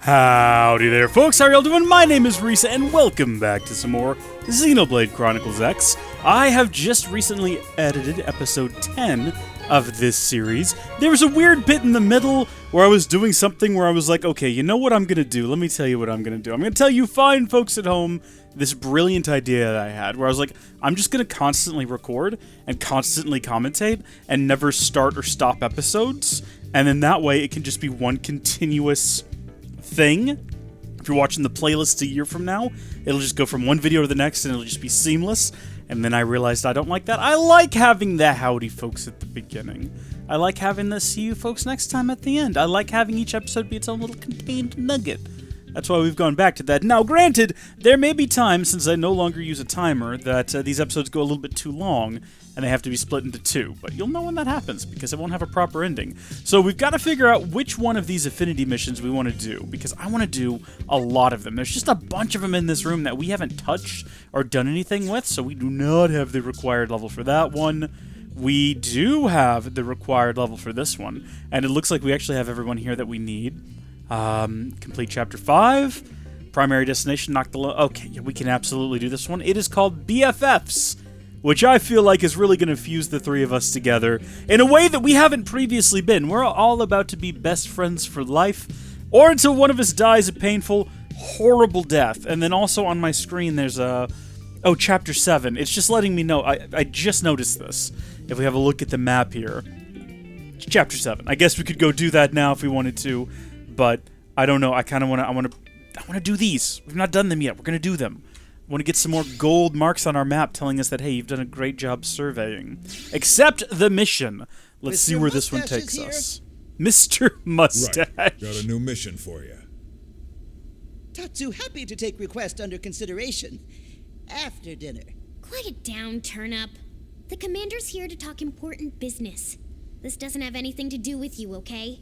Howdy there, folks. How are y'all doing? My name is Risa, and welcome back to some more XENOBLADE Chronicles X. I have just recently edited episode 10 of this series. There was a weird bit in the middle where I was doing something where I was like, okay, you know what I'm gonna do? Let me tell you what I'm gonna do. I'm gonna tell you fine folks at home this brilliant idea that I had, where I was like, I'm just gonna constantly record and constantly commentate and never start or stop episodes, and then that way it can just be one continuous thing. If you're watching the playlist a year from now, it'll just go from one video to the next and it'll just be seamless. And then I realized I don't like that. I like having the howdy folks at the beginning. I like having the see you folks next time at the end. I like having each episode be its own little contained nugget. That's why we've gone back to that. Now, granted, there may be times, since I no longer use a timer, that these episodes go a little bit too long, and they have to be split into two. But you'll know when that happens, because it won't have a proper ending. So we've got to figure out which one of these Affinity missions we want to do, because I want to do a lot of them. There's just a bunch of them in this room that we haven't touched or done anything with, so we do not have the required level for that one. We do have the required level for this one, and it looks like we actually have everyone here that we need. Complete Chapter 5, primary destination, knock the okay, yeah, we can absolutely do this one. It is called BFFs, which I feel like is really going to fuse the three of us together in a way that we haven't previously been. We're all about to be best friends for life, or until one of us dies a painful, horrible death. And then also on my screen there's Chapter 7. It's just letting me know, I just noticed this. If we have a look at the map here, it's Chapter 7. I guess we could go do that now if we wanted to. But I don't know. I kind of want to do these. We've not done them yet. We're gonna do them. I want to get some more gold marks on our map, telling us that hey, you've done a great job surveying. Accept the mission. Let's see where this one takes us. Mr. Mustache. Right. Got a new mission for you. Tatsu happy to take request under consideration after dinner. Quiet down, Turnip. The commander's here to talk important business. This doesn't have anything to do with you, okay?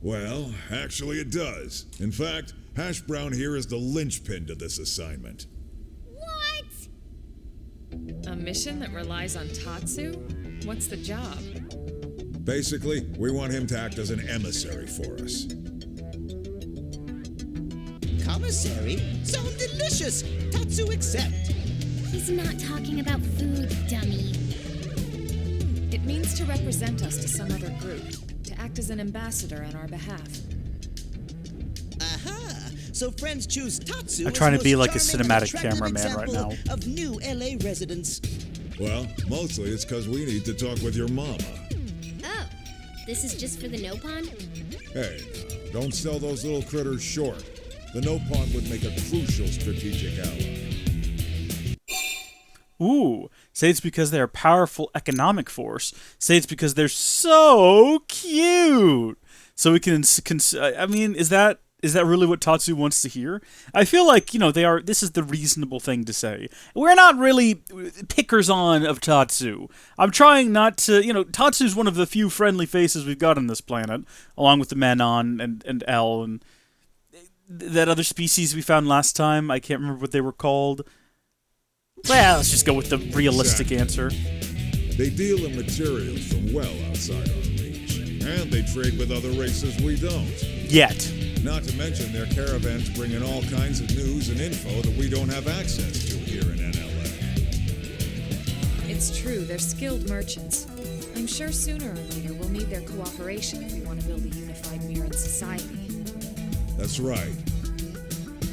Well, actually it does. In fact, Hash Brown here is the linchpin to this assignment. What? A mission that relies on Tatsu? What's the job? Basically, we want him to act as an emissary for us. Commissary? Sound delicious! Tatsu accept! He's not talking about food, dummy. It means to represent us to some other group. To act as an ambassador on our behalf. Aha! So friends choose Tatsu. I'm trying to be like a as the most cinematic charming and cameraman right attractive now. Of new LA residents. Well, mostly it's because we need to talk with your mama. Oh, this is just for the Nopon? Hey, don't sell those little critters short. The Nopon would make a crucial strategic ally. Ooh, say it's because they're a powerful economic force. Say it's because they're so cute. So we can, I mean, is that really what Tatsu wants to hear? I feel like, this is the reasonable thing to say. We're not really pickers on of Tatsu. I'm trying not to, Tatsu's one of the few friendly faces we've got on this planet, along with the Manon and L and that other species we found last time. I can't remember what they were called. Well, let's just go with the realistic answer. They deal in materials from well outside our reach. And they trade with other races we don't. Yet. Not to mention their caravans bring in all kinds of news and info that we don't have access to here in NLA. It's true, they're skilled merchants. I'm sure sooner or later we'll need their cooperation if we want to build a unified Mirran society. That's right.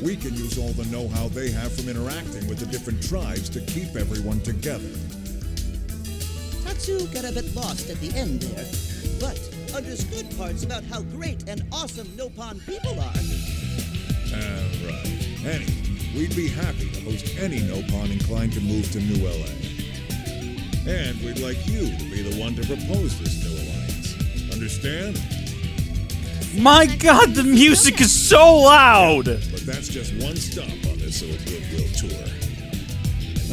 We can use all the know-how they have from interacting with the different tribes to keep everyone together. Tatsu got a bit lost at the end there, but understood parts about how great and awesome Nopon people are. Right. Anyway, we'd be happy to host any Nopon inclined to move to New LA. And we'd like you to be the one to propose this new alliance. Understand? My God, the music is so loud! But that's just one stop on this little goodwill tour.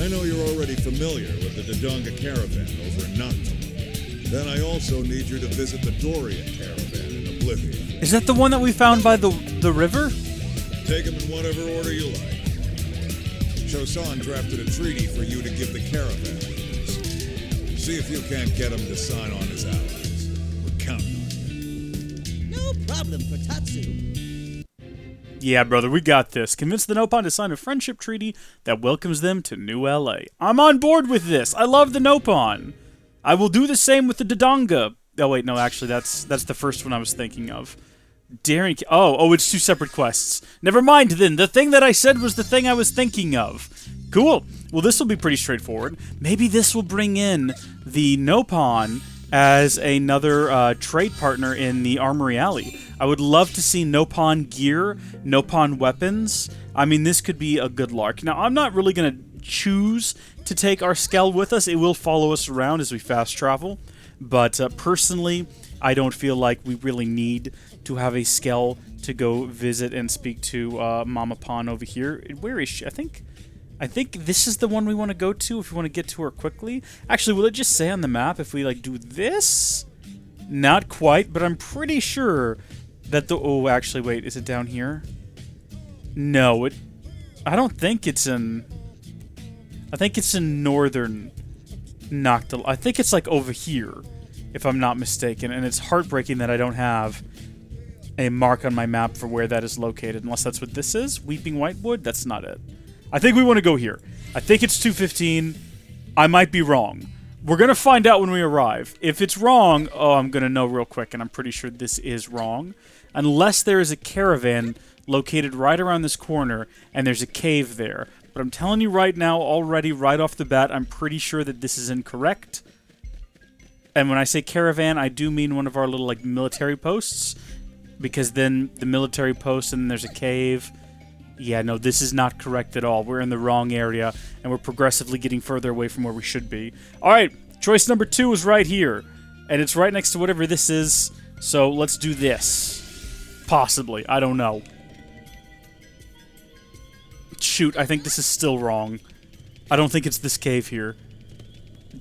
I know you're already familiar with the Dodonga Caravan over in Ranting. Then I also need you to visit the Dorian Caravan in Oblivion. Is that the one that we found by the river? Take them in whatever order you like. Chosan drafted a treaty for you to give the caravan leaders. See if you can't get them to sign on as allies. We're counting on you. No problem for Tatsu. Yeah, brother, we got this. Convince the Nopon to sign a friendship treaty that welcomes them to New LA. I'm on board with this. I love the Nopon. I will do the same with the Dodonga. Oh, wait, no, actually, that's the first one I was thinking of. Dorian... Oh, it's two separate quests. Never mind, then. The thing that I said was the thing I was thinking of. Cool. Well, this will be pretty straightforward. Maybe this will bring in the Nopon as another trade partner in the Armory Alley. I would love to see Nopon gear, Nopon weapons. I mean, this could be a good lark. Now, I'm not really going to choose to take our Skell with us. It will follow us around as we fast travel. But personally, I don't feel like we really need to have a Skell to go visit and speak to Mama Pon over here. Where is she? I think this is the one we want to go to if we want to get to her quickly. Actually, will it just say on the map if we, like, do this? Not quite, but I'm pretty sure that the... Oh, actually, wait. Is it down here? No, I don't think it's in... I think it's in northern Noctil. I think it's, like, over here, if I'm not mistaken. And it's heartbreaking that I don't have a mark on my map for where that is located, unless that's what this is. Weeping Whitewood? That's not it. I think we want to go here. I think it's 215. I might be wrong. We're going to find out when we arrive. If it's wrong, oh, I'm going to know real quick, and I'm pretty sure this is wrong. Unless there is a caravan located right around this corner, and there's a cave there. But I'm telling you right now, already, right off the bat, I'm pretty sure that this is incorrect. And when I say caravan, I do mean one of our little, like, military posts. Because then the military post, and then there's a cave... Yeah, no, this is not correct at all. We're in the wrong area, and we're progressively getting further away from where we should be. Alright, choice number 2 is right here. And it's right next to whatever this is, so let's do this. Possibly, I don't know. Shoot, I think this is still wrong. I don't think it's this cave here.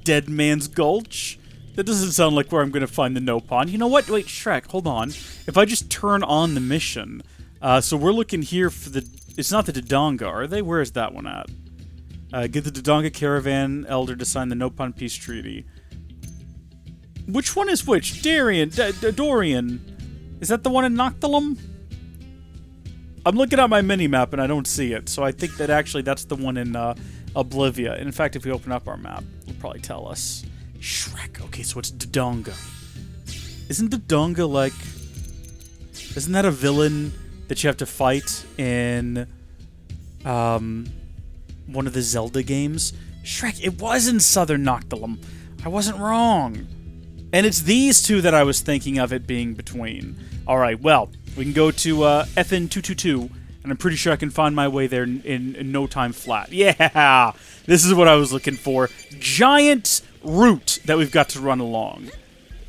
Dead Man's Gulch? That doesn't sound like where I'm going to find the Nopon. You know what? Wait, Shrek, hold on. If I just turn on the mission... so we're looking here for the... It's not the Dodonga, are they? Where is that one at? Get the Dodonga Caravan Elder to sign the Nopon Peace Treaty. Which one is which? Dorian. Is that the one in Noctilum? I'm looking at my mini-map and I don't see it, so I think that actually that's the one in Oblivia. And in fact, if we open up our map, it'll probably tell us. Shrek. Okay, so it's Dodonga. Isn't Dodonga like... Isn't that a villain... that you have to fight in one of the Zelda games? Shrek, it was in Southern Noctilum. I wasn't wrong. And it's these two that I was thinking of it being between. Alright, well, we can go to FN222, and I'm pretty sure I can find my way there in no time flat. Yeah! This is what I was looking for. Giant route that we've got to run along.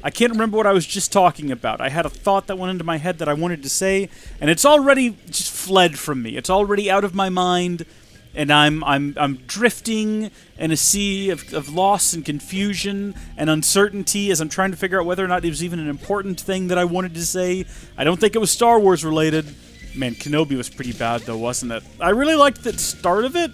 I can't remember what I was just talking about. I had a thought that went into my head that I wanted to say, and it's already just fled from me. It's already out of my mind, and I'm drifting in a sea of loss and confusion and uncertainty as I'm trying to figure out whether or not it was even an important thing that I wanted to say. I don't think it was Star Wars related. Man, Kenobi was pretty bad though, wasn't it? I really liked the start of it,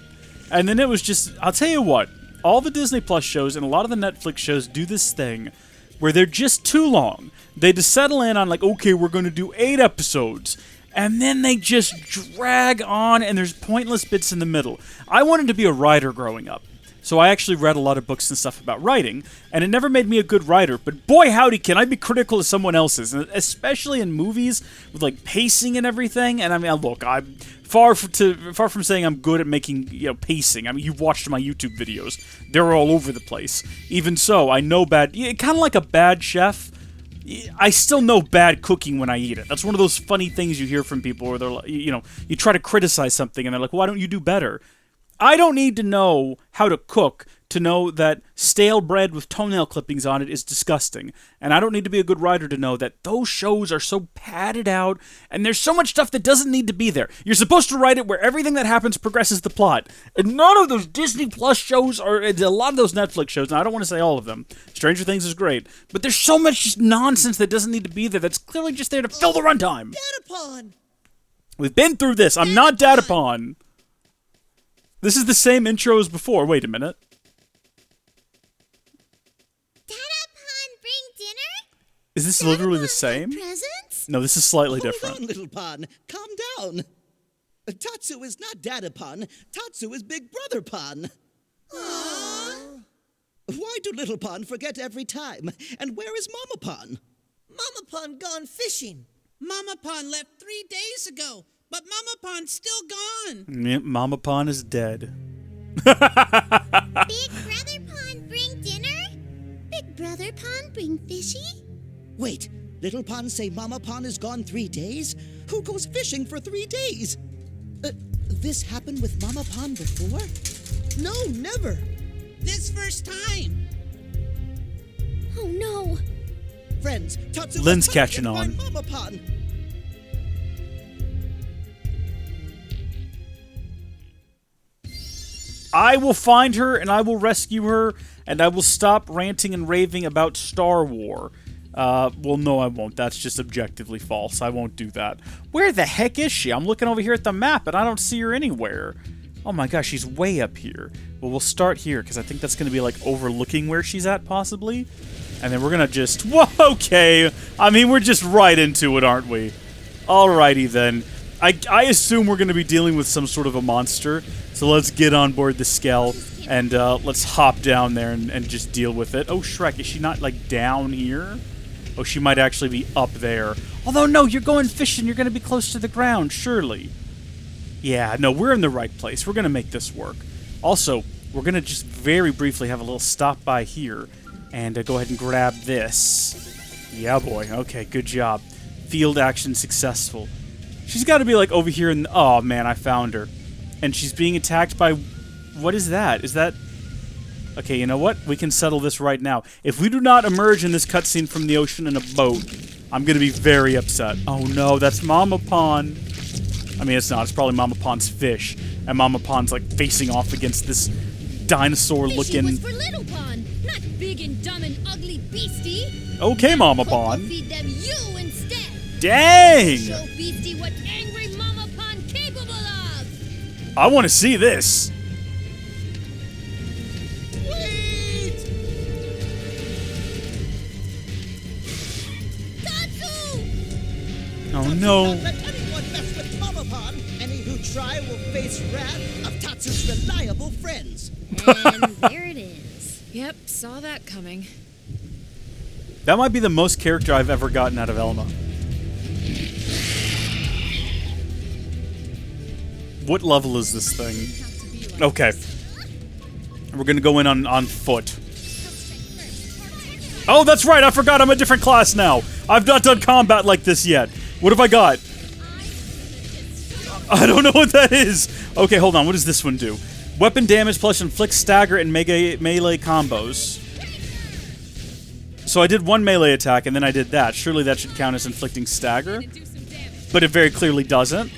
and then it was just... I'll tell you what, all the Disney Plus shows and a lot of the Netflix shows do this thing where they're just too long. They just settle in on, like, okay, we're going to do 8 episodes. And then they just drag on, and there's pointless bits in the middle. I wanted to be a writer growing up. So I actually read a lot of books and stuff about writing, and it never made me a good writer, but boy howdy can I be critical of someone else's, and especially in movies with, like, pacing and everything. And I mean, look, I'm far from saying I'm good at making, you know, pacing. I mean, you've watched my YouTube videos. They're all over the place. Even so, I know kind of like a bad chef, I still know bad cooking when I eat it. That's one of those funny things you hear from people where they're like, you know, you try to criticize something and they're like, why don't you do better? I don't need to know how to cook to know that stale bread with toenail clippings on it is disgusting. And I don't need to be a good writer to know that those shows are so padded out, and there's so much stuff that doesn't need to be there. You're supposed to write it where everything that happens progresses the plot. And none of those Disney Plus shows, or a lot of those Netflix shows, and I don't want to say all of them, Stranger Things is great, but there's so much just nonsense that doesn't need to be there that's clearly just there to fill the runtime. Datapon! We've been through this. I'm not Datapon. This is the same intro as before. Wait a minute. Datapon bring dinner? Is this literally the same? Presents? No, this is slightly Hold different. on, little pon. Calm down. Tatsu is not Dada Pon. Tatsu is Big Brother Pon. Why do Little Pon forget every time? And where is Mama Pon? Mama Pon gone fishing. Mama Pon left 3 days ago, but Mama Pon's still gone. Yeah, Mama Pon is dead. Big Brother Pon bring dinner? Big Brother Pon bring fishy? Wait, Little Pon say Mama Pon is gone 3 days? Who goes fishing for 3 days? This happened with Mama Pon before? No, never. This first time. Oh no. Friends, Tatsu Lynn's must catching find on. Mama Pon. I will find her, and I will rescue her, and I will stop ranting and raving about Star War. Well, no, I won't. That's just objectively false. I won't do that. Where the heck is she? I'm looking over here at the map, and I don't see her anywhere. Oh my gosh, she's way up here. Well, we'll start here, because I think that's going to be, like, overlooking where she's at, possibly. And then we're going to just... Whoa, okay. I mean, we're just right into it, aren't we? Alrighty, then. I assume we're going to be dealing with some sort of a monster, so let's get on board the Skell, and let's hop down there and just deal with it. Oh, Shrek, is she not, like, down here? Oh, she might actually be up there. Although, no, you're going fishing. You're going to be close to the ground, surely. Yeah, no, we're in the right place. We're going to make this work. Also, we're going to just very briefly have a little stop by here and go ahead and grab this. Yeah, boy. Okay, good job. Field action successful. She's got to be, like, over here in... Oh, man, I found her. And she's being attacked by... What is that? Is that... Okay, you know what? We can settle this right now. If we do not emerge in this cutscene from the ocean in a boat, I'm going to be very upset. Oh, no, that's Mama Pon. I mean, it's not. It's probably Mama Pon's fish. And Mama Pon's, like, facing off against this dinosaur-looking... Fishy was for Little Pon, not big and dumb and ugly beastie. Okay, Mama Pon. Feed them you instead. Dang! Show Beastie what angry Mama Pon capable of. I want to see this. Wait! Tatsu! Oh, no. Not let anyone mess with Mama Pon. Any who try will face wrath of Tatsu's reliable friends. And there it is. Yep, saw that coming. That might be the most character I've ever gotten out of Elma. What level is this thing? Okay. We're gonna go in on foot. Oh, that's right, I forgot I'm a different class now. I've not done combat like this yet. What have I got? I don't know what that is. Okay, hold on, what does this one do? Weapon damage plus inflict stagger and melee combos. So I did one melee attack and then I did that. Surely that should count as inflicting stagger. But it very clearly doesn't.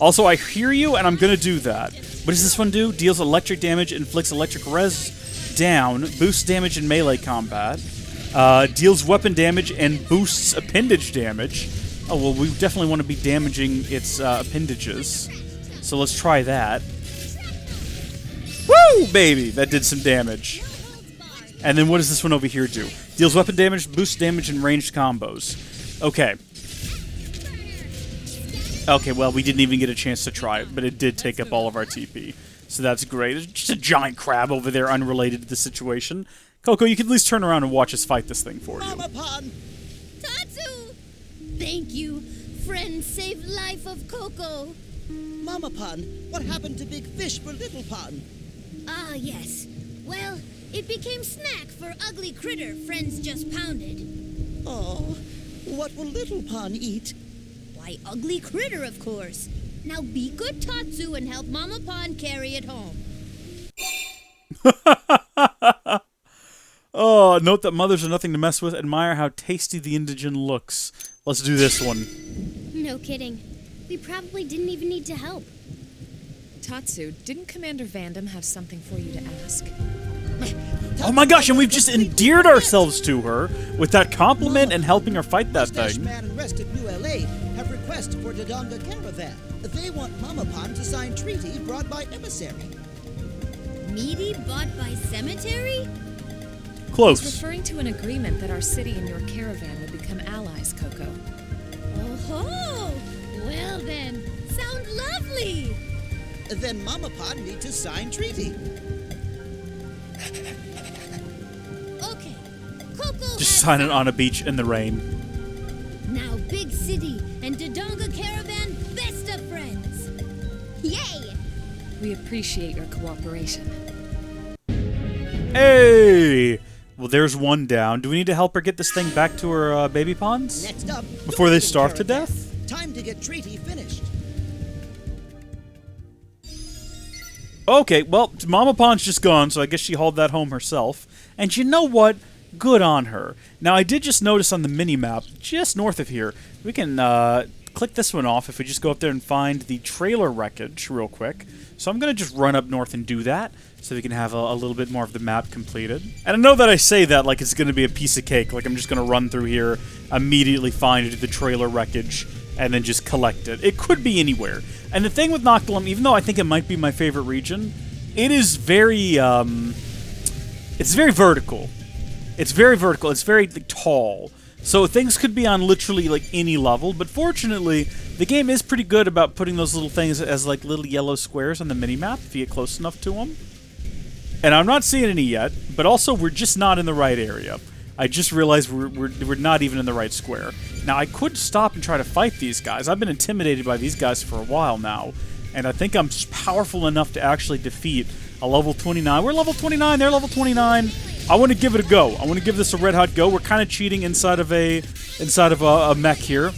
Also, I hear you, and I'm going to do that. What does this one do? Deals electric damage, inflicts electric res down, boosts damage in melee combat, deals weapon damage, and boosts appendage damage. Oh, well, we definitely want to be damaging its appendages. So let's try that. Woo, baby! That did some damage. And then what does this one over here do? Deals weapon damage, boosts damage, and ranged combos. Okay. Okay, well, we didn't even get a chance to try it, but it did take up all of our TP. So that's great. There's just a giant crab over there unrelated to the situation. Coco, you can at least turn around and watch us fight this thing for you. Mama Pon! Tatsu! Thank you. Friend saved life of Coco. Mama Pon, what happened to Big Fish for Little Pon? Ah, yes. Well, it became snack for ugly critter friends just pounded. Oh, what will Little Pon eat? Why, ugly critter, of course. Now be good, Tatsu, and help Mama Pon carry it home. Oh, note that mothers are nothing to mess with. Admire how tasty the indigene looks. Let's do this one. No kidding. We probably didn't even need to help. Tatsu, didn't Commander Vandam have something for you to ask? Oh my gosh, and we've just endeared ourselves to her with that compliment and helping her fight that Mustache thing. Man and rest of New LA have requests for Dodonga Caravan. They want Mama Pon to sign treaty brought by emissary. Meaty bought by cemetery? He's Close. referring to an agreement that our city and your caravan would become allies, Coco. Oh-ho! Well then, sound lovely! Then Mama Pond need to sign treaty. Okay. Coco Just sign it on a beach in the rain. Now Big City and Dodonga Caravan best of friends. Yay! We appreciate your cooperation. Hey! Well, there's one down. Do we need to help her get this thing back to her baby ponds? Next up, Before they Dorian starve to Caravan. death? Time to get treaty finished. Okay, well, Mama Pond's just gone, so I guess she hauled that home herself. And you know what? Good on her. Now, I did just notice on the mini-map, just north of here, we can click this one off if we just go up there and find the trailer wreckage real quick. So I'm going to just run up north and do that, so we can have a little bit more of the map completed. And I know that I say that like it's going to be a piece of cake, like I'm just going to run through here, immediately find the trailer wreckage, and then just collect it. It could be anywhere. And the thing with Noctilum, even though I think it might be my favorite region, it is very, it's very vertical. It's very vertical. It's very tall. So things could be on literally like any level, but fortunately, the game is pretty good about putting those little things as like little yellow squares on the minimap if you get close enough to them. And I'm not seeing any yet, but also we're just not in the right area. I just realized we're not even in the right square. Now, I could stop and try to fight these guys. I've been intimidated by these guys for a while now, and I think I'm powerful enough to actually defeat a level 29. We're level 29, they're level 29. I want to give it a go. I want to give this a red-hot go. We're kind of cheating inside of a mech here,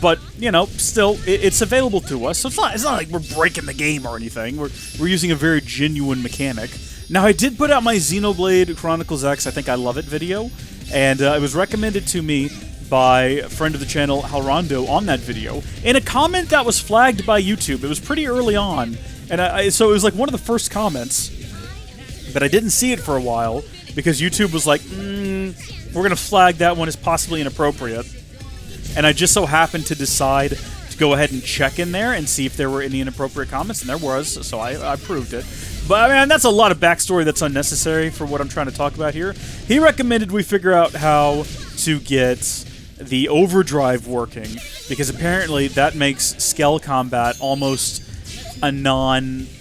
but, you know, still, it's available to us, so it's not like we're breaking the game or anything. We're using a very genuine mechanic. Now, I did put out my XENOBLADE Chronicles X I Think I Love It video, and it was recommended to me by a friend of the channel, Halrondo, on that video, in a comment that was flagged by YouTube. It was pretty early on, and so it was like one of the first comments, but I didn't see it for a while, because YouTube was like, we're going to flag that one as possibly inappropriate, and I just so happened to decide to go ahead and check in there and see if there were any inappropriate comments, and there was, so I proved it. But, I mean, that's a lot of backstory that's unnecessary for what I'm trying to talk about here. He recommended we figure out how to get the overdrive working, because apparently that makes Skell combat almost a non-issue,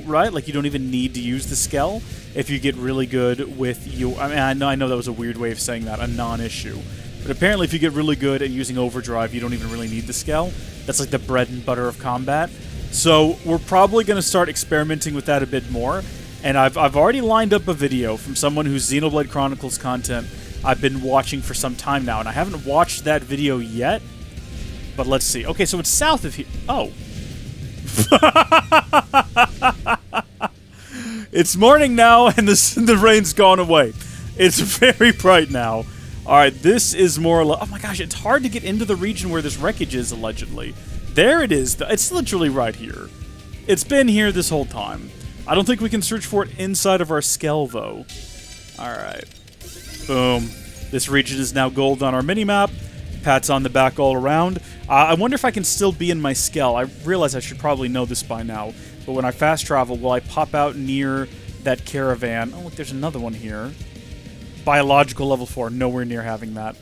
right? Like, you don't even need to use the Skell if you get really good with you. I mean, I know that was a weird way of saying that, a non-issue. But apparently if you get really good at using overdrive, you don't even really need the Skell. That's like the bread and butter of combat. So we're probably going to start experimenting with that a bit more. And I've already lined up a video from someone whose XENOBLADE Chronicles content I've been watching for some time now. And I haven't watched that video yet. But let's see. Okay, so it's south of here. Oh. It's morning now, and the rain's gone away. It's very bright now. Alright, this is more... Oh my gosh, it's hard to get into the region where this wreckage is, allegedly. There it is. It's literally right here. It's been here this whole time. I don't think we can search for it inside of our Skell, though. Alright. Boom. This region is now gold on our minimap. Pats on the back all around. I wonder if I can still be in my Skell. I realize I should probably know this by now. But when I fast travel, will I pop out near that caravan? Oh, look, there's another one here. Biological level 4. Nowhere near having that.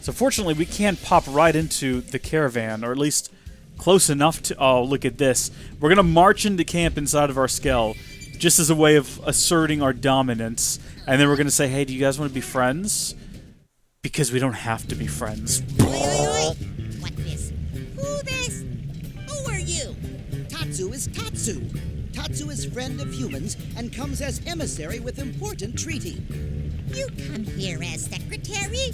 So fortunately, we can pop right into the caravan, or at least... close enough to... Oh, look at this. We're going to march into camp inside of our Skell, just as a way of asserting our dominance. And then we're going to say, hey, do you guys want to be friends? Because we don't have to be friends. Oi. What this? Who this? Who are you? Tatsu is Tatsu. Tatsu is friend of humans and comes as emissary with important treaty. You come here as secretary?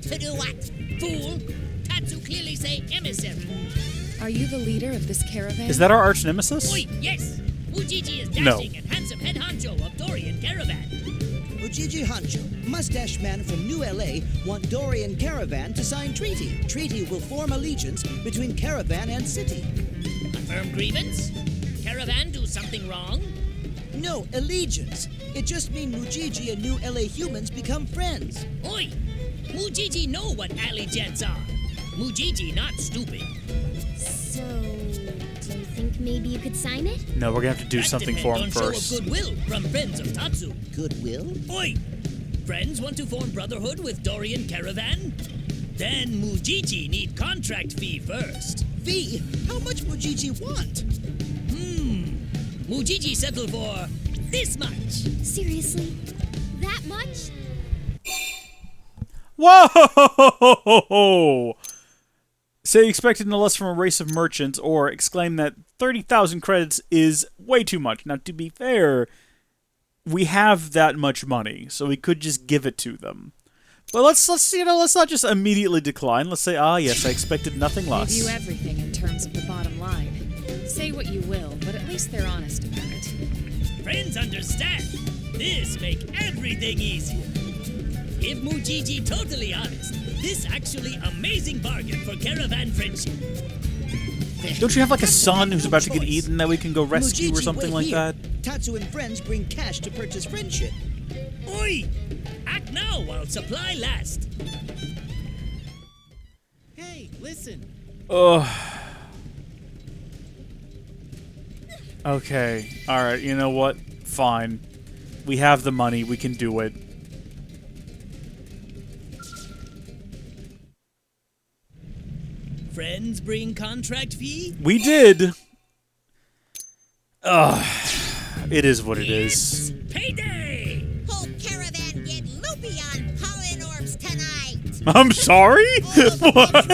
To do what, fool? Tatsu clearly say emissary. Are you the leader of this caravan? Is that our arch nemesis? Oi, yes. Ujiji is dashing and handsome head honcho of Dorian Caravan. Ujiji Hancho, mustache man from New LA, want Dorian Caravan to sign treaty. Treaty will form allegiance between Caravan and city. A firm grievance? Caravan do something wrong? No, allegiance. It just means Mujiji and New LA humans become friends. Oi, Mujiji know what allegiance are. Mujiji not stupid. So, do you think maybe you could sign it? No, we're going to have to do That something depend for him on show first. of goodwill from friends of Tatsu. Goodwill? Oi! Friends want to form brotherhood with Dorian Caravan? Then Mujiji need contract fee first. Fee? How much Mujiji want? Mujiji settled for this much. Seriously? That much? Whoa! Say you expected no less from a race of merchants, or exclaim that 30,000 credits is way too much. Now, to be fair, we have that much money, so we could just give it to them. But let's not just immediately decline. Let's say, yes, I expected nothing less. Give you everything in terms of the bottom line. Say what you will, but at least they're honest about it. Friends understand. This make everything easier. If Mujiji totally honest, this actually amazing bargain for caravan friendship. Don't you have like a son who's about to get eaten that we can go rescue or something like that? Tatsu and friends bring cash to purchase friendship. Oi! Act now while supply lasts. Hey, listen. Okay. Alright, you know what? Fine. We have the money, we can do it. Friends bring contract fee? We did! It is what it is. Payday! Whole caravan get loopy on pollen orbs tonight. I'm sorry? What?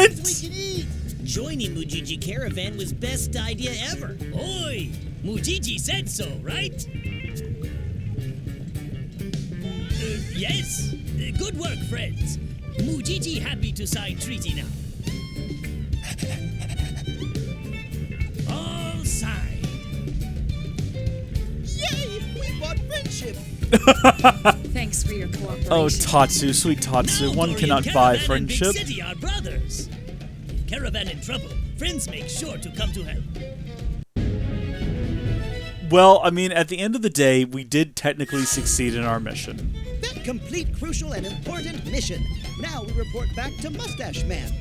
Joining Mujiji Caravan was best idea ever. Oi! Mujiji said so, right? Yes. Good work, friends. Mujiji happy to sign treaty now. All signed. Yay! We bought friendship. Thanks for your cooperation. Oh, Tatsu, sweet Tatsu. Now One Dorian cannot Caravan buy and friendship. Big City are brothers. If Caravan in trouble, friends make sure to come to help. Well, I mean, at the end of the day, we did technically succeed in our mission. That complete crucial and important mission. Now we report back to Mustache Man.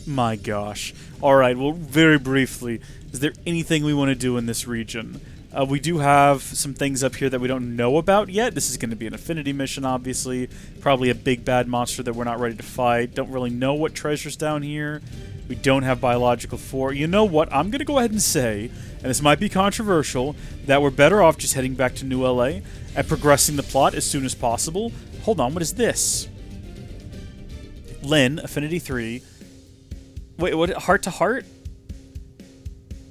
My gosh. Alright, well, very briefly, is there anything we want to do in this region? We do have some things up here that we don't know about yet. This is going to be an Affinity mission, obviously. Probably a big bad monster that we're not ready to fight. Don't really know what treasure's down here. We don't have Biological 4. You know what? I'm going to go ahead and say, and this might be controversial, that we're better off just heading back to New LA and progressing the plot as soon as possible. Hold on, what is this? Lynn, Affinity 3. Wait, what? Heart to heart?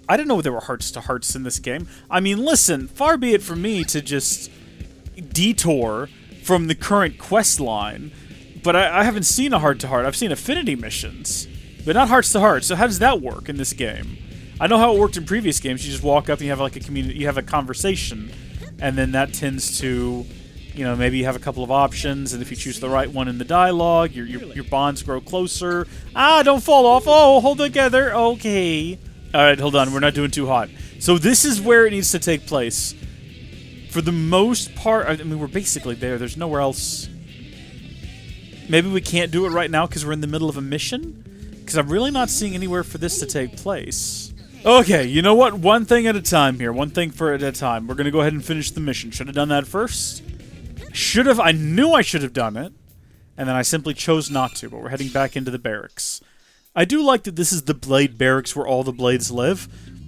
I didn't know there were hearts to hearts in this game. I mean, listen, far be it from me to just detour from the current quest line, but I haven't seen a heart to heart. I've seen Affinity missions, but not hearts to heart. So how does that work in this game? I know how it worked in previous games. You just walk up and you have like a you have a conversation, and then that tends to, you know, maybe you have a couple of options, and if you choose the right one in the dialogue, your bonds grow closer. Ah, don't fall off. Oh, hold together. Okay. All right, hold on. We're not doing too hot. So this is where it needs to take place. For the most part, I mean, we're basically there. There's nowhere else. Maybe we can't do it right now because we're in the middle of a mission? Because I'm really not seeing anywhere for this to take place. Okay, you know what? One thing at a time here. One thing at a time. We're going to go ahead and finish the mission. Should have done that first. Should have. I knew I should have done it. And then I simply chose not to, but we're heading back into the barracks. I do like that this is the Blade barracks where all the Blades live,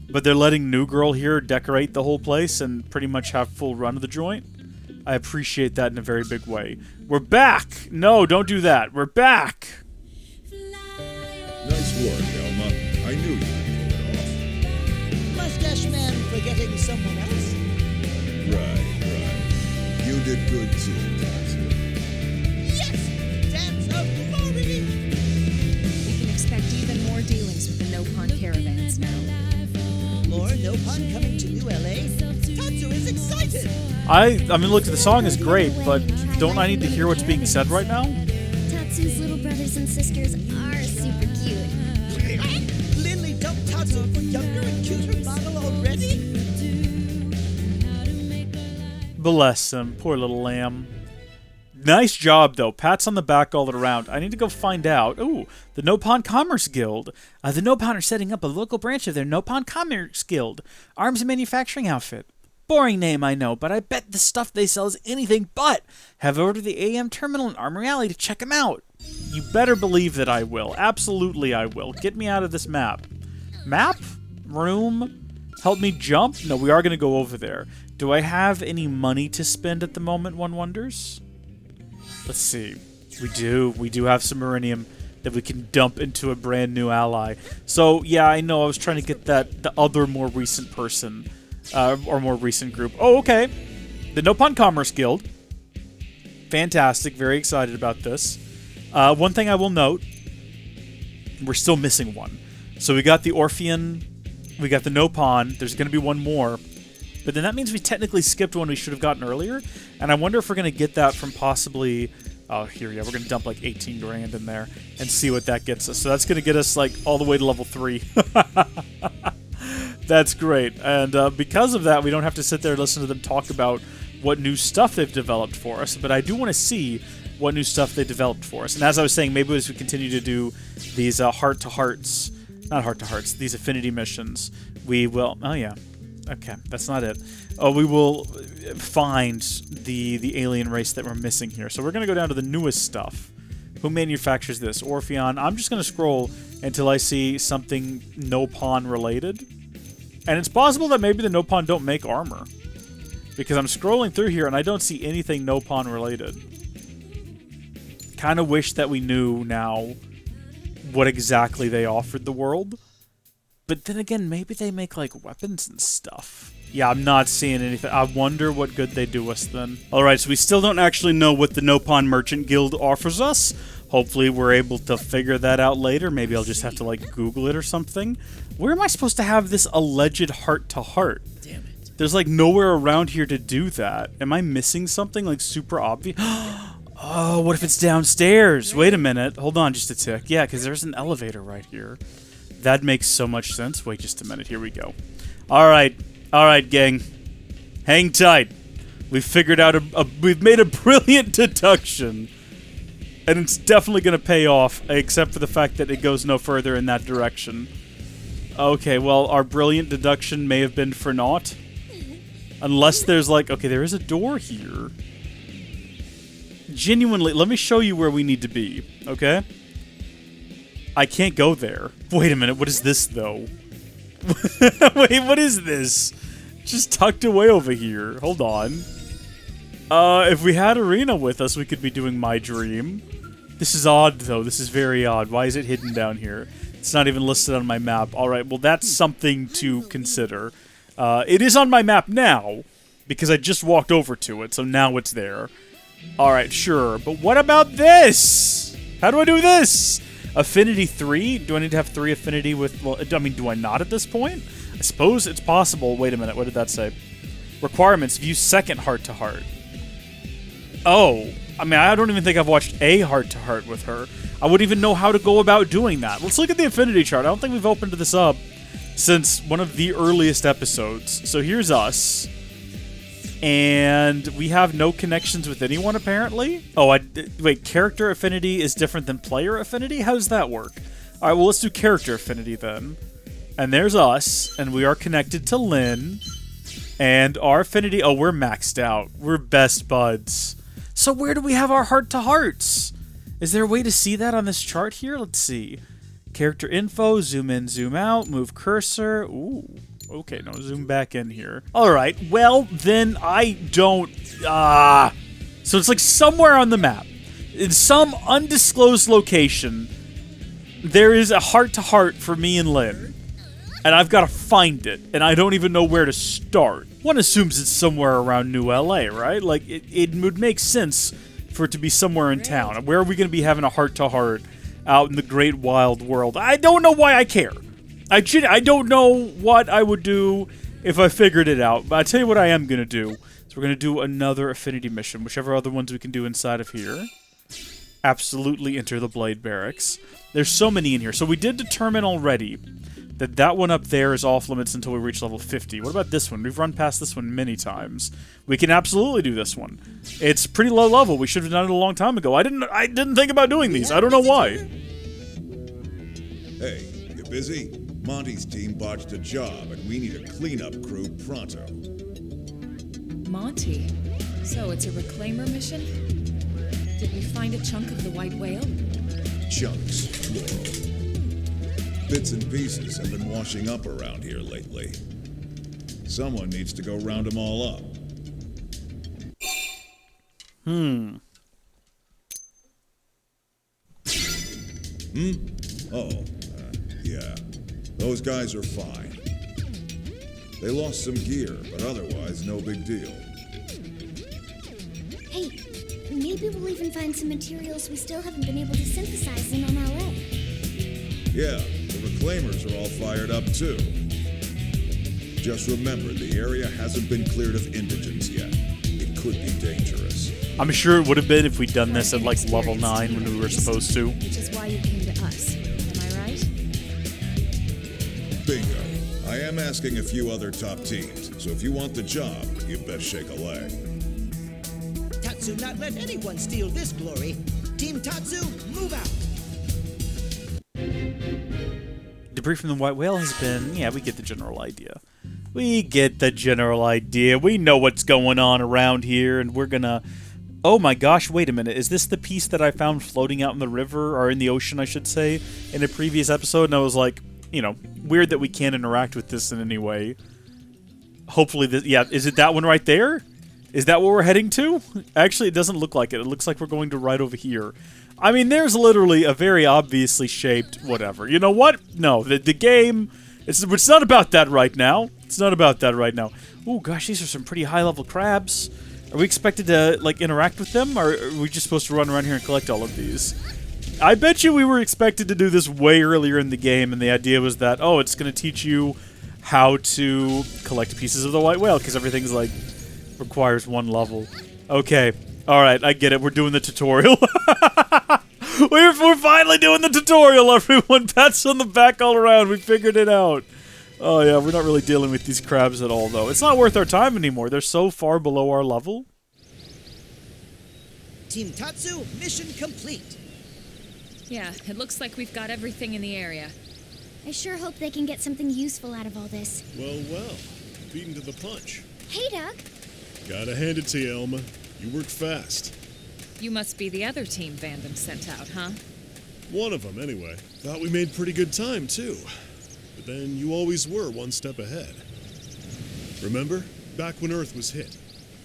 but they're letting New Girl here decorate the whole place and pretty much have full run of the joint. I appreciate that in a very big way. We're back! No, don't do that. We're back! Nice work, Elma. I knew you could pull it off. Mustache Man forgetting someone else? Right. You did good too, Tatsu. Yes! Dance of glory! We can expect even more dealings with the Nopon caravans now. More Nopon coming to New LA? Tatsu is excited! I mean, look, the song is great, but don't I need to hear what's being said right now? Tatsu's little brothers and sisters are super cute. Lindley dumped Tatsu for younger and cuter model already? Bless him. Poor little lamb. Nice job, though. Pats on the back all around. I need to go find out. Ooh, the Nopon Commerce Guild. The Nopon are setting up a local branch of their Nopon Commerce Guild. Arms and manufacturing outfit. Boring name, I know, but I bet the stuff they sell is anything but. Head over to the AM Terminal in Armory Alley to check them out. You better believe that I will. Absolutely I will. Get me out of this map. Map? Room? Help me jump? No, we are going to go over there. Do I have any money to spend at the moment, one wonders? Let's see. We do. We do have some Marinium that we can dump into a brand new ally. So, yeah, I know. I was trying to get the other more recent person, or more recent group. Oh, okay. The Nopon Commerce Guild. Fantastic. Very excited about this. One thing I will note, we're still missing one. So we got the Orphean, we got the Nopon, there's going to be one more. But then that means we technically skipped one we should have gotten earlier. And I wonder if we're going to get that from possibly... Oh, here, yeah, we're going to dump like 18 grand in there and see what that gets us. So that's going to get us like all the way to level 3. That's great. And because of that, we don't have to sit there and listen to them talk about what new stuff they've developed for us. But I do want to see what new stuff they developed for us. And as I was saying, maybe as we continue to do these heart-to-hearts, not heart-to-hearts, these affinity missions, we will... Oh, yeah. Okay, that's not it. Oh, we will find the alien race that we're missing here. So we're going to go down to the newest stuff. Who manufactures this? Orpheon. I'm just going to scroll until I see something Nopon related. And it's possible that maybe the Nopon don't make armor. Because I'm scrolling through here and I don't see anything Nopon related. Kind of wish that we knew now what exactly they offered the world. But then again, maybe they make, like, weapons and stuff. Yeah, I'm not seeing anything. I wonder what good they do us then. Alright, so we still don't actually know what the Nopon Merchant Guild offers us. Hopefully we're able to figure that out later. Maybe I'll just have to, like, Google it or something. Where am I supposed to have this alleged heart-to-heart? Damn it. There's, like, nowhere around here to do that. Am I missing something, like, super obvious? Oh, what if it's downstairs? Wait a minute. Hold on just a tick. Yeah, because there's an elevator right here. That makes so much sense. Wait just a minute. Here we go. Alright. Alright, gang. Hang tight. We've figured out we've made a brilliant deduction. And it's definitely going to pay off, except for the fact that it goes no further in that direction. Okay, well, our brilliant deduction may have been for naught. Unless there's like... Okay, there is a door here. Genuinely, let me show you where we need to be, okay? I can't go there. Wait a minute, what is this, though? Wait, what is this? Just tucked away over here. Hold on. If we had Arena with us, we could be doing My Dream. This is odd, though. This is very odd. Why is it hidden down here? It's not even listed on my map. Alright, well, that's something to consider. It is on my map now, because I just walked over to it, so now it's there. Alright, sure. But what about this? How do I do this? Affinity 3? Do I need to have 3 affinity with... Well, I mean, do I not at this point? I suppose it's possible. Wait a minute, what did that say? Requirements, view second heart-to-heart. Oh, I mean, I don't even think I've watched a heart-to-heart with her. I wouldn't even know how to go about doing that. Let's look at the affinity chart. I don't think we've opened this up since one of the earliest episodes. So here's us. And we have no connections with anyone, apparently. Oh, wait, character affinity is different than player affinity? How does that work? Alright, well, let's do character affinity, then. And there's us, and we are connected to Lynn. And our affinity... Oh, we're maxed out. We're best buds. So where do we have our heart-to-hearts? Is there a way to see that on this chart here? Let's see. Character info, zoom in, zoom out, move cursor. Ooh. Okay, no, zoom back in here. Alright, well, then I don't... So it's like somewhere on the map, in some undisclosed location, there is a heart-to-heart for me and Lynn. And I've got to find it, and I don't even know where to start. One assumes it's somewhere around New LA, right? Like, it would make sense for it to be somewhere in town. Where are we going to be having a heart-to-heart out in the great wild world? I don't know why I care. I don't know what I would do if I figured it out, but I'll tell you what I am going to do. So we're going to do another affinity mission, whichever other ones we can do inside of here. Absolutely enter the Blade Barracks. There's so many in here. So we did determine already that that one up there is off limits until we reach level 50. What about this one? We've run past this one many times. We can absolutely do this one. It's pretty low level. We should have done it a long time ago. I didn't think about doing these. I don't know why. Hey, you busy? Monty's team botched a job, and we need a cleanup crew pronto. Monty? So it's a reclaimer mission? Did we find a chunk of the white whale? Chunks, plural. bits and pieces have been washing up around here lately. Someone needs to go round them all up. Yeah. Those guys are fine. They lost some gear, but otherwise no big deal. Hey, maybe we'll even find some materials we still haven't been able to synthesize in LA. Yeah, the reclaimers are all fired up too. Just remember, the area hasn't been cleared of indigents yet. It could be dangerous. I'm sure it would have been if we'd done this at like level 9 when we were supposed to. Which is why you came to us. Am I right? Bingo. I am asking a few other top teams, so if you want the job, you best shake a leg. Tatsu not let anyone steal this glory. Team Tatsu, move out! Debris from the White Whale has been... Yeah, we get the general idea. We get the general idea. We know what's going on around here, and we're gonna... Oh my gosh, wait a minute. Is this the piece that I found floating out in the river, or in the ocean, I should say, in a previous episode? And I was like, you know, weird that we can't interact with this in any way. Hopefully, this... Yeah, is it that one right there? Is that what we're heading to? Actually, it doesn't look like it. It looks like we're going to right over here. I mean, there's literally a very obviously shaped whatever. You know what? No, the game... It's not about that right now. It's not about that right now. Oh gosh, these are some pretty high-level crabs. Are we expected to, like, interact with them? Or are we just supposed to run around here and collect all of these? I bet you we were expected to do this way earlier in the game, and the idea was that, oh, it's going to teach you how to collect pieces of the white whale, because everything's, like, requires one level. Okay. Alright, I get it. We're doing the tutorial. We're finally doing the tutorial, everyone. Pats on the back all around. We figured it out. Oh, yeah, we're not really dealing with these crabs at all, though. It's not worth our time anymore. They're so far below our level. Team Tatsu, mission complete. Yeah, it looks like we've got everything in the area. I sure hope they can get something useful out of all this. Well, beaten to the punch. Hey, Doug. Gotta hand it to you, Elma. You work fast. You must be the other team Vandam sent out, huh? One of them, anyway. Thought we made pretty good time, too. But then you always were one step ahead. Remember? Back when Earth was hit.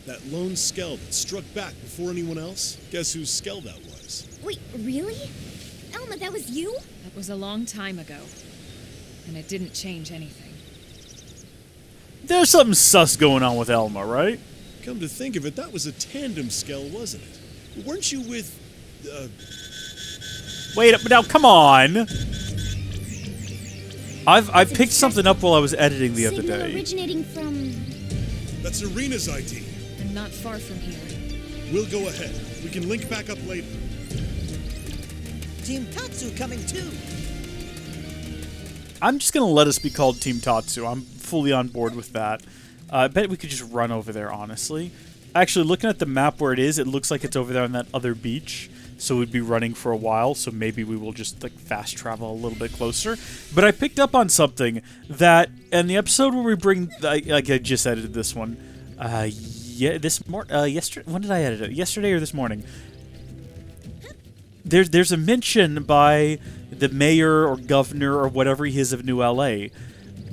That lone skell that struck back before anyone else? Guess whose skell that was? Wait, really? Elma, that was you? That was a long time ago. And it didn't change anything. There's something sus going on with Elma, right? Come to think of it, that was a tandem skell, wasn't it? Weren't you with, Wait up, now come on! I picked something up while I was editing the other day. Originating from... That's Arena's ID. And not far from here. We'll go ahead. We can link back up later. Team Tatsu coming too. I'm just gonna let us be called Team Tatsu. I'm fully on board with that. I bet we could just run over there, honestly. Actually, looking at the map where it is, it looks like it's over there on that other beach. So we'd be running for a while, so maybe we will just, like, fast travel a little bit closer. But I picked up on something that, in the episode where we bring... I just edited this one. Yeah, yesterday... When did I edit it? Yesterday or this morning? There's a mention by the mayor or governor or whatever he is of New LA,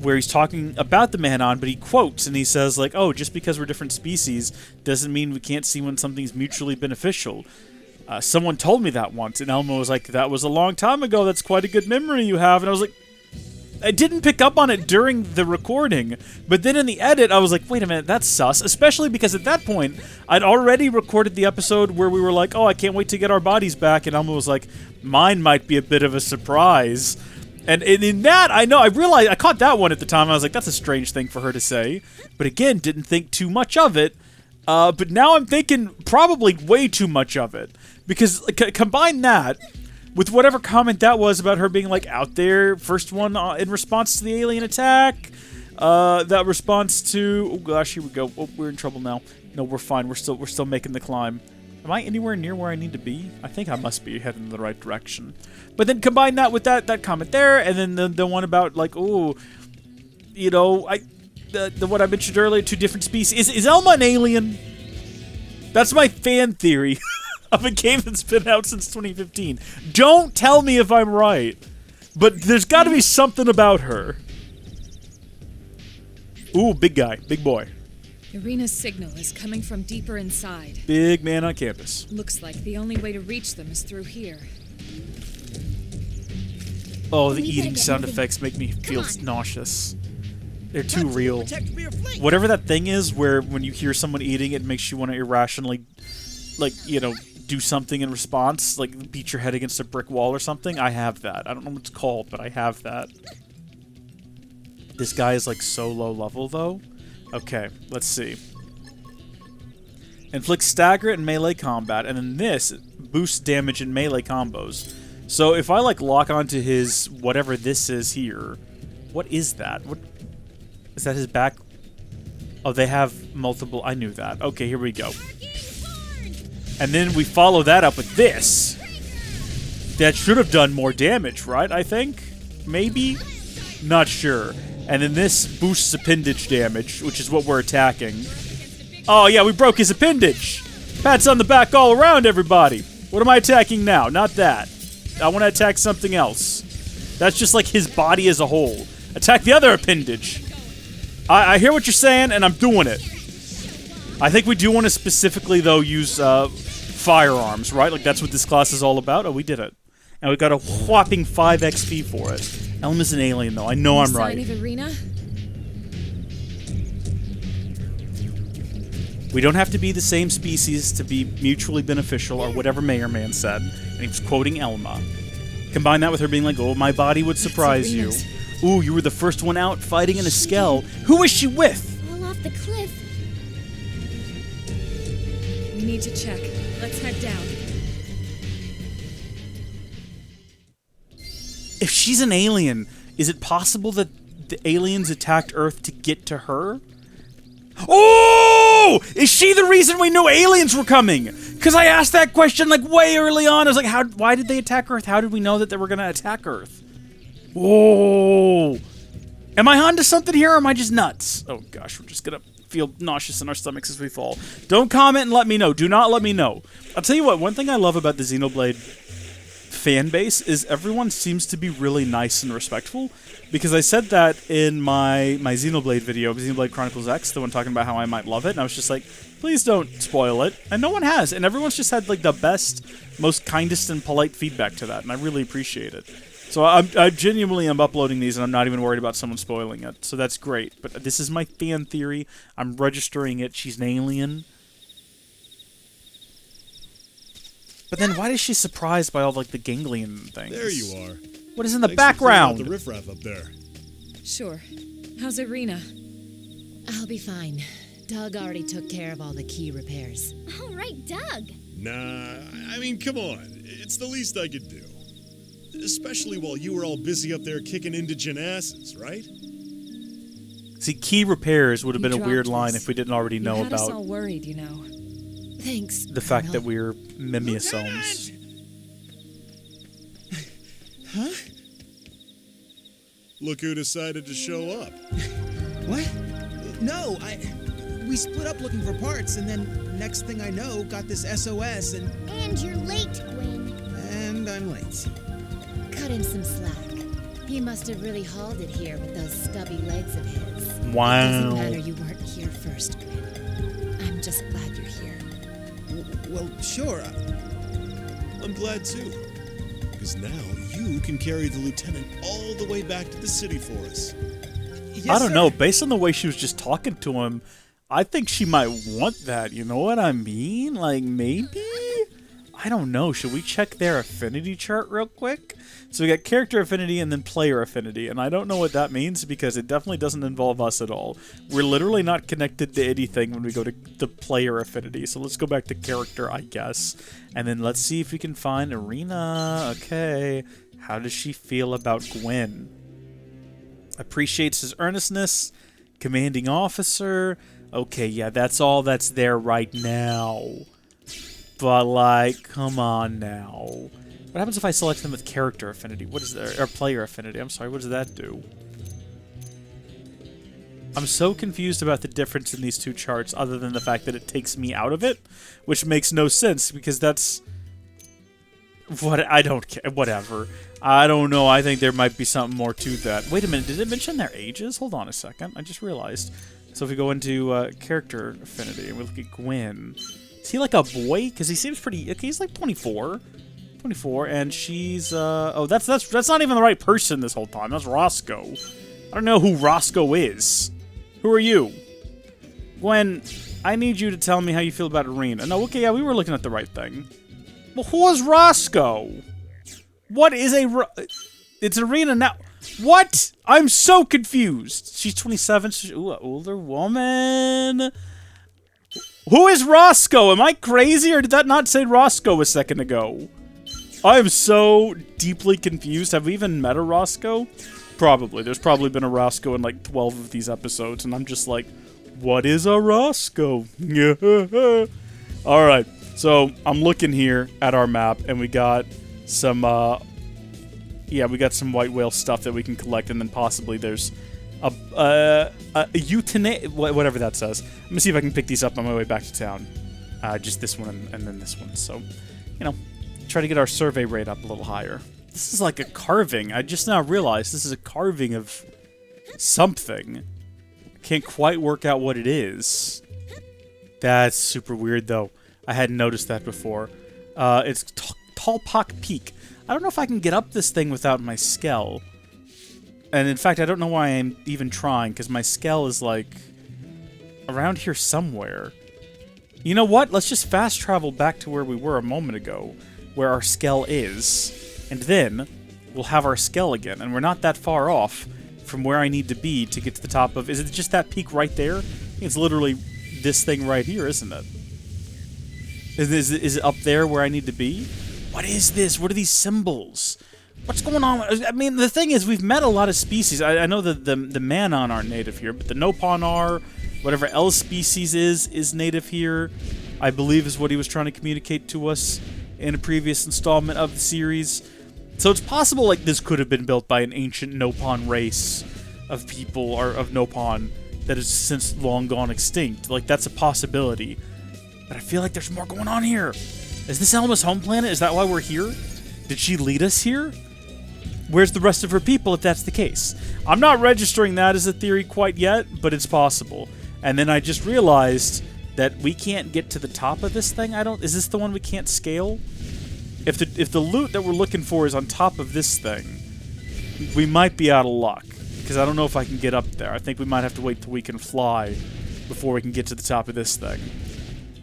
where he's talking about the Manon, but he quotes and he says, like, oh, just because we're different species doesn't mean we can't see when something's mutually beneficial. Someone told me that once, and Elmo was like, that was a long time ago, that's quite a good memory you have. And I was like, I didn't pick up on it during the recording, but then in the edit, I was like, wait a minute, that's sus, especially because at that point, I'd already recorded the episode where we were like, oh, I can't wait to get our bodies back, and Elmo was like, mine might be a bit of a surprise. And in that, I realized, I caught that one at the time. I was like, that's a strange thing for her to say. But again, didn't think too much of it. But now I'm thinking probably way too much of it. Because combine that with whatever comment that was about her being, like, out there, first one in response to the alien attack. That response to, oh gosh, here we go. Oh, we're in trouble now. No, we're fine. We're still making the climb. Am I anywhere near where I need to be? I think I must be heading in the right direction. But then combine that with that comment there, and then the one about, like, oh, you know, the what I mentioned earlier, two different species. Is Elma an alien? That's my fan theory of a game that's been out since 2015. Don't tell me if I'm right. But there's got to be something about her. Ooh, big guy. Big boy. Irina's signal is coming from deeper inside. Big man on campus. Looks like the only way to reach them is through here. Oh, the eating sound effects make me feel nauseous. They're too real. Whatever that thing is where when you hear someone eating, it makes you want to irrationally, like, you know, do something in response, like beat your head against a brick wall or something. I have that. I don't know what it's called, but I have that. This guy is like so low level though. Okay, let's see. Inflicts stagger and melee combat, and then this boosts damage in melee combos. So if I like lock onto his whatever this is here, what is that? What is that? His back? Oh, they have multiple. I knew that. Okay, here we go. And then we follow that up with this. That should have done more damage, right? I think? Maybe? Not sure. And then this boosts appendage damage, which is what we're attacking. Oh, yeah, we broke his appendage. Pats on the back all around, everybody. What am I attacking now? Not that. I want to attack something else. That's just like his body as a whole. Attack the other appendage. I hear what you're saying, and I'm doing it. I think we do want to specifically, though, use firearms, right? Like, that's what this class is all about. Oh, we did it. And we got a whopping 5 XP for it. Elma's an alien, though. I know I'm right. Sign of Irina? We don't have to be the same species to be mutually beneficial, or whatever Mayor Man said. And he was quoting Elma. Combine that with her being like, oh, my body would surprise you. Ooh, you were the first one out fighting in a skell. Who was she with? Fall off the cliff. We need to check. Let's head down. If she's an alien, is it possible that the aliens attacked Earth to get to her? Oh! Is she the reason we knew aliens were coming? Because I asked that question like way early on. I was like, why did they attack Earth? How did we know that they were going to attack Earth? Whoa! Am I onto something here, or am I just nuts? Oh gosh, we're just going to feel nauseous in our stomachs as we fall. Don't comment and let me know. Do not let me know. I'll tell you what, one thing I love about the Xenoblade fan base is everyone seems to be really nice and respectful, because I said that in my Xenoblade video, Xenoblade Chronicles X, the one talking about how I might love it, and I was just like, please don't spoil it, and no one has, and everyone's just had like the best, most kindest and polite feedback to that, and I really appreciate it. So I genuinely am uploading these, and I'm not even worried about someone spoiling it, so that's great. But this is my fan theory. I'm registering it. She's an alien. But then why is she surprised by all like the ganglion things? There you are. What is in the Thanks background? For the riffraff up there. Sure. How's Irina? I'll be fine. Doug already took care of all the key repairs. All right, Doug. Nah, I mean, come on. It's the least I could do. Especially while you were all busy up there kicking indigent asses, right? See, key repairs would have been a weird dropped line this. if we didn't already know You had us about all worried, you know. Thanks. the fact that we're mimiosomes. Huh? Look who decided to show up. What? No, we split up looking for parts, and then next thing I know, got this SOS, and you're late, Gwen. And I'm late. Cut him some slack. He must have really hauled it here with those stubby legs of his. Wow. It doesn't matter you weren't here first, Gwen. I'm just glad you're here. Well, sure. I'm glad too. Because now you can carry the lieutenant all the way back to the city for us. Yes, I don't sir. know. Based on the way she was just talking to him, I think she might want that. You know what I mean? Like, maybe? I don't know. Should we check their affinity chart real quick? So we got character affinity and then player affinity. And I don't know what that means because it definitely doesn't involve us at all. We're literally not connected to anything when we go to the player affinity. So let's go back to character, I guess. And then let's see if we can find Irina. Okay. How does she feel about Gwen? Appreciates his earnestness. Commanding officer. Okay, yeah, that's all that's there right now. But, like, come on now. What happens if I select them with character affinity? What is there? Or player affinity. I'm sorry, what does that do? I'm so confused about the difference in these two charts, other than the fact that it takes me out of it, which makes no sense, because that's... What? I don't care. Whatever. I don't know. I think there might be something more to that. Wait a minute. Did it mention their ages? Hold on a second. I just realized. So if we go into character affinity and we look at Gwen, is he like a boy? Because he seems pretty. Okay, he's like 24. 24, and she's. Oh, that's not even the right person this whole time. That's Roscoe. I don't know who Roscoe is. Who are you? Gwen, I need you to tell me how you feel about Arena. No, okay, yeah, we were looking at the right thing. Well, who is Roscoe? What is it's Arena now. What? I'm so confused. She's 27. Ooh, an older woman. Who is Roscoe? Am I crazy, or did that not say Roscoe a second ago? I am so deeply confused. Have we even met a Roscoe? Probably. There's probably been a Roscoe in like 12 of these episodes, and I'm just like, what is a Roscoe? Alright, so I'm looking here at our map, and we got some, yeah, we got some white whale stuff that we can collect, and then possibly there's a whatever that says. Let me see if I can pick these up on my way back to town. Just this one and then this one. So, you know, try to get our survey rate up a little higher. This is like a carving. I just now realized this is a carving of something. I can't quite work out what it is. That's super weird, though. I hadn't noticed that before. It's Talpak Peak. I don't know if I can get up this thing without my skell. And in fact, I don't know why I'm even trying, because my skell is, like, around here somewhere. You know what? Let's just fast travel back to where we were a moment ago, where our skell is. And then, we'll have our skell again. And we're not that far off from where I need to be to get to the top of... Is it just that peak right there? I think it's literally this thing right here, isn't it? Is it up there where I need to be? What is this? What are these symbols? What's going on? I mean, the thing is, we've met a lot of species. I know that the Manon aren't native here, but the Nopon are. Whatever else species is native here, I believe is what he was trying to communicate to us in a previous installment of the series. So it's possible, like, this could have been built by an ancient Nopon race of people, or of Nopon, that has since long gone extinct. Like, that's a possibility. But I feel like there's more going on here. Is this Elma's home planet? Is that why we're here? Did she lead us here? Where's the rest of her people if that's the case? I'm not registering that as a theory quite yet, but it's possible. And then I just realized that we can't get to the top of this thing. Is this the one we can't scale? If the loot that we're looking for is on top of this thing, we might be out of luck. Because I don't know if I can get up there. I think we might have to wait till we can fly before we can get to the top of this thing.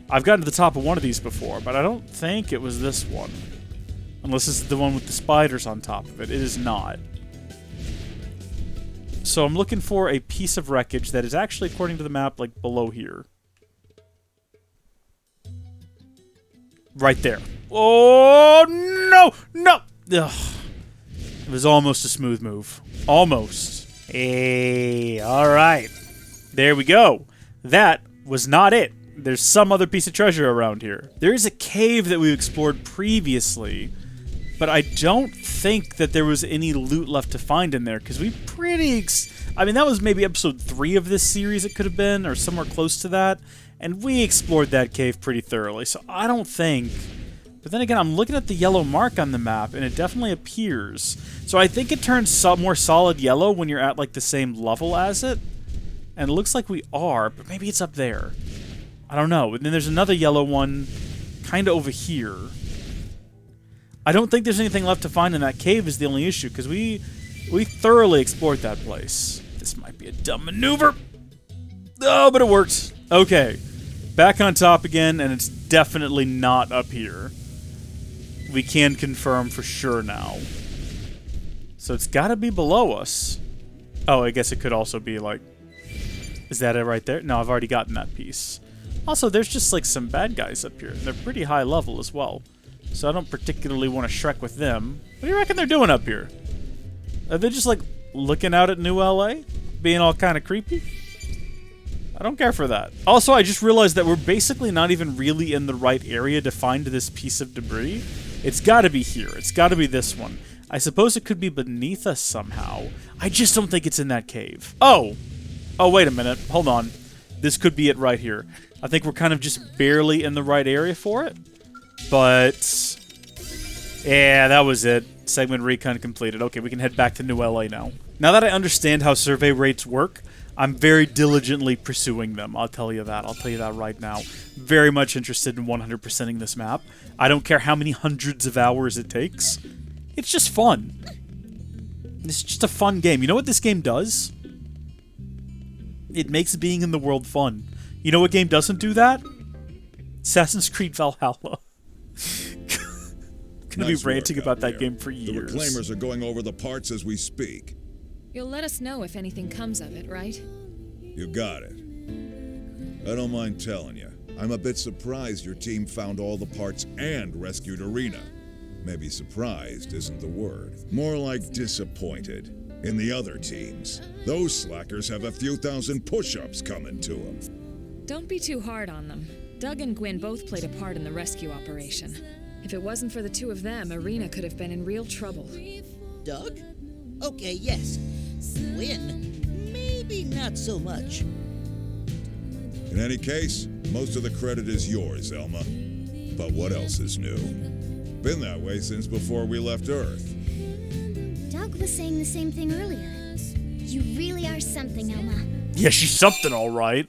I've gotten to the top of one of these before, but I don't think it was this one. Unless it's the one with the spiders on top of it. It is not. So I'm looking for a piece of wreckage that is actually, according to the map, like below here. Right there. Oh, no! No! Ugh. It was almost a smooth move. Almost. Hey, alright. There we go. That was not it. There's some other piece of treasure around here. There is a cave that we explored previously, but I don't think that there was any loot left to find in there, because we I mean, that was maybe episode 3 of this series it could have been, or somewhere close to that, and we explored that cave pretty thoroughly, so I don't think... But then again, I'm looking at the yellow mark on the map, and it definitely appears. So I think it turns more solid yellow when you're at, like, the same level as it, and it looks like we are, but maybe it's up there. I don't know. And then there's another yellow one kind of over here. I don't think there's anything left to find in that cave is the only issue, because we thoroughly explored that place. This might be a dumb maneuver. Oh, but it worked. Okay. Back on top again, and it's definitely not up here. We can confirm for sure now. So it's got to be below us. Oh, I guess it could also be like... Is that it right there? No, I've already gotten that piece. Also, there's just like some bad guys up here. They're pretty high level as well. So I don't particularly want to Shrek with them. What do you reckon they're doing up here? Are they just like looking out at New LA? Being all kind of creepy? I don't care for that. Also, I just realized that we're basically not even really in the right area to find this piece of debris. It's got to be here. It's got to be this one. I suppose it could be beneath us somehow. I just don't think it's in that cave. Oh! Oh, wait a minute. Hold on. This could be it right here. I think we're kind of just barely in the right area for it. But Yeah, that was it. Segment recon completed. Okay, we can head back to New LA now. Now that I understand how survey rates work, I'm very diligently pursuing them. I'll tell you that. I'll tell you that right now. Very much interested in 100%ing this map. I don't care how many hundreds of hours it takes. It's just fun. It's just a fun game. You know what this game does? It makes being in the world fun. You know what game doesn't do that? Assassin's Creed Valhalla. Gonna be ranting about that game for years. The reclaimers are going over the parts as we speak. You'll let us know if anything comes of it, right? You got it. I don't mind telling you. I'm a bit surprised your team found all the parts and rescued Arena. Maybe surprised isn't the word. More like disappointed. In the other teams, those slackers have a few thousand push-ups coming to them. Don't be too hard on them. Doug and Gwyn both played a part in the rescue operation. If it wasn't for the two of them, Arena could have been in real trouble. Doug? Okay, yes. Gwyn? Maybe not so much. In any case, most of the credit is yours, Elma. But what else is new? Been that way since before we left Earth. Doug was saying the same thing earlier. You really are something, Elma. Yeah, she's something, all right.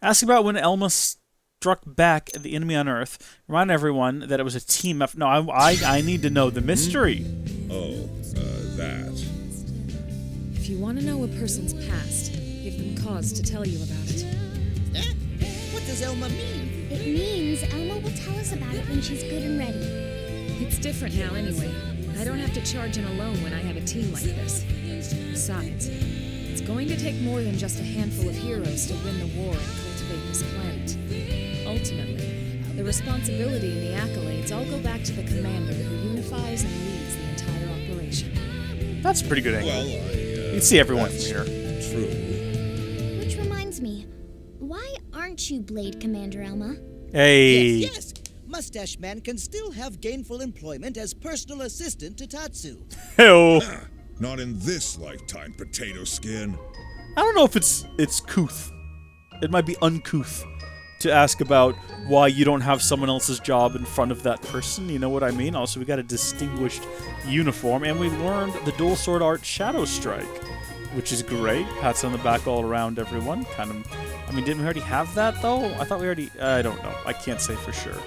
Ask about when Elma struck back at the enemy on Earth. Remind everyone that it was a team effort. No, I need to know the mystery. Oh, that. If you want to know a person's past, give them cause to tell you about it. What does Elma mean? It means Elma will tell us about it when she's good and ready. It's different now anyway. I don't have to charge in alone when I have a team like this. Besides, it's going to take more than just a handful of heroes to win the war and cultivate this planet. Ultimately, the responsibility and the accolades all go back to the commander who unifies and leads the entire operation. That's a pretty good angle. Well, you can see everyone from here. True. Which reminds me, why aren't you Blade Commander, Elma? Hey. Yes. Mustache Man can still have gainful employment as personal assistant to Tatsu. Hey-oh. Not in this lifetime, potato skin. I don't know if it's couth. It might be uncouth to ask about why you don't have someone else's job in front of that person. You know what I mean? Also, we got a distinguished uniform, and we learned the dual sword art Shadow Strike, which is great. Pats on the back all around everyone. Kind of. I mean, didn't we already have that though? I thought we already. I don't know. I can't say for sure.